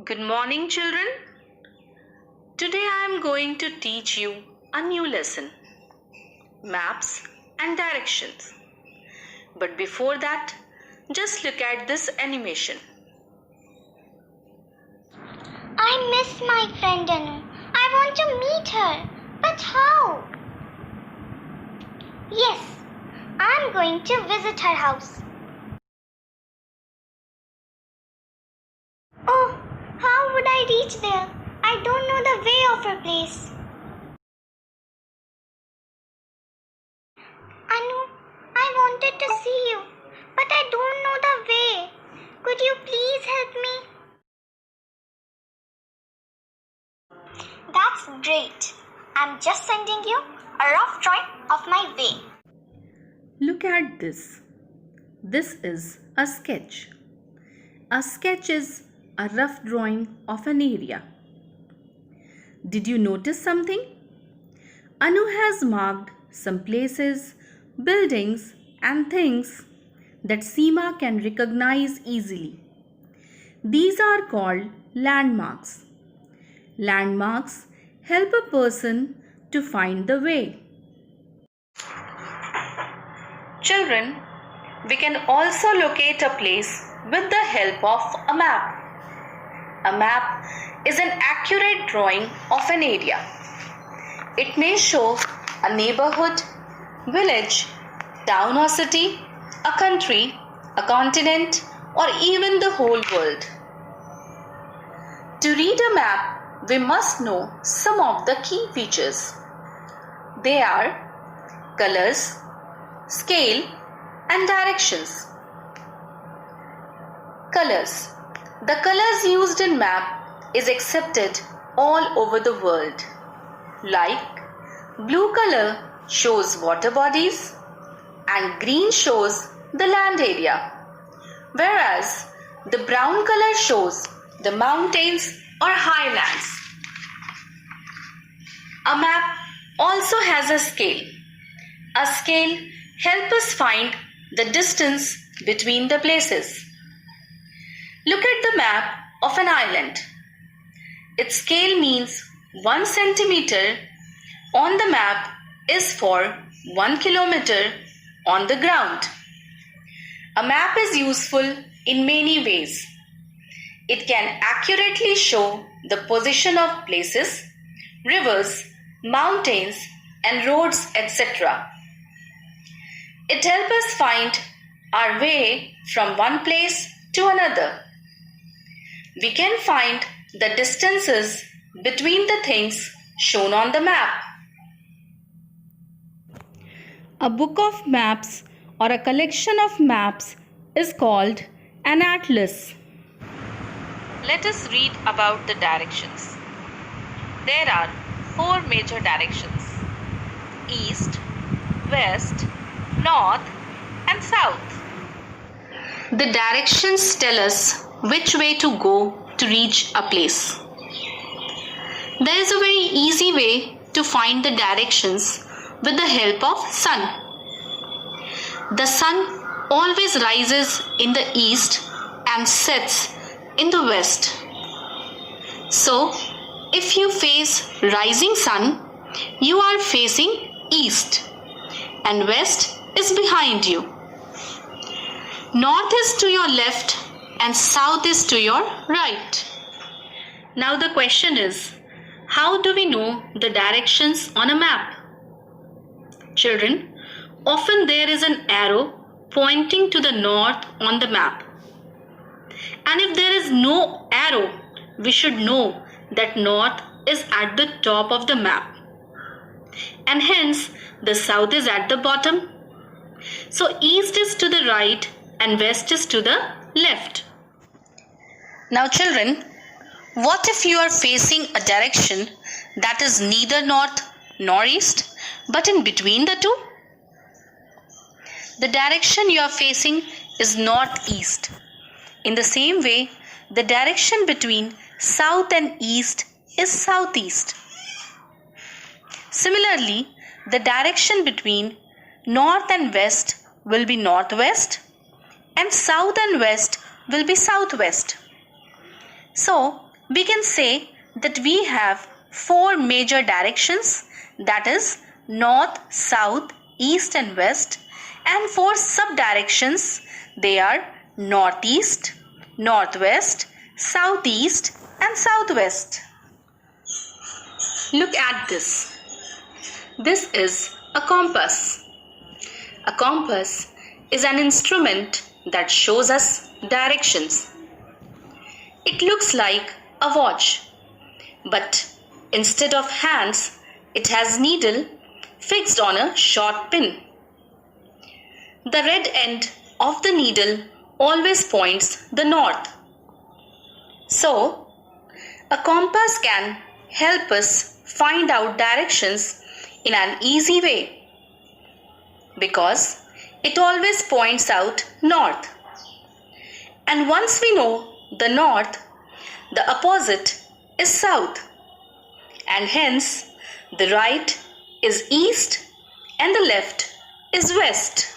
Good morning, children. Today I am going to teach you a new lesson, maps and directions. But before that, just look at this animation. I miss my friend Anu. I want to meet her. But how? Yes, I'm going to visit her house. Oh, how would I reach there? I don't know the way of her place. Anu, I wanted to see you, but I don't know the way. Could you please help me? That's great. I'm just sending you a rough drawing of my way. Look at this. This is a sketch. A sketch is a rough drawing of an area. Did you notice something? Anu has marked some places, buildings and things that Seema can recognize easily. These are called landmarks. Landmarks help a person to find the way. Children, we can also locate a place with the help of a map. A map is an accurate drawing of an area. It may show a neighborhood, village, town or city, a country, a continent, or even the whole world. To read a map, we must know some of the key features. They are colors, scale, and directions. Colors. The colors used in map is accepted all over the world. Like blue color shows water bodies and green shows the land area, whereas the brown color shows the mountains or highlands. A map also has a scale. A scale helps us find the distance between the places. Look at the map of an island. Its scale means 1 centimeter on the map is for 1 kilometer on the ground. A map is useful in many ways. It can accurately show the position of places, rivers, mountains, and roads, etc. It helps us find our way from one place to another. We can find the distances between the things shown on the map. A book of maps or a collection of maps is called an atlas. Let us read about the directions. There are 4 major directions: east, west, north, and south. The directions tell us which way to go to reach a place. There is a very easy way to find the directions with the help of sun. The sun always rises in the east and sets in the west. So, if you face rising sun, you are facing east and west is behind you. North is to your left and south is to your right. Now the question is, how do we know the directions on a map? Children, often there is an arrow pointing to the north on the map. And if there is no arrow, we should know that north is at the top of the map. And hence, the south is at the bottom. So east is to the right and west is to the left. Now children, what if you are facing a direction that is neither north nor east, but in between the two? The direction you are facing is northeast. In the same way, the direction between south and east is southeast. Similarly, the direction between north and west will be northwest and south and west will be southwest. So, we can say that we have four major directions, that is north, south, east and west, and four sub-directions, they are northeast, northwest, southeast and southwest. Look at this. This is a compass. A compass is an instrument that shows us directions. It looks like a watch, but instead of hands, it has needle fixed on a short pin. The red end of the needle always points the north. So, a compass can help us find out directions in an easy way because it always points out north. And once we know the north, the opposite is south, and hence the right is east and the left is west.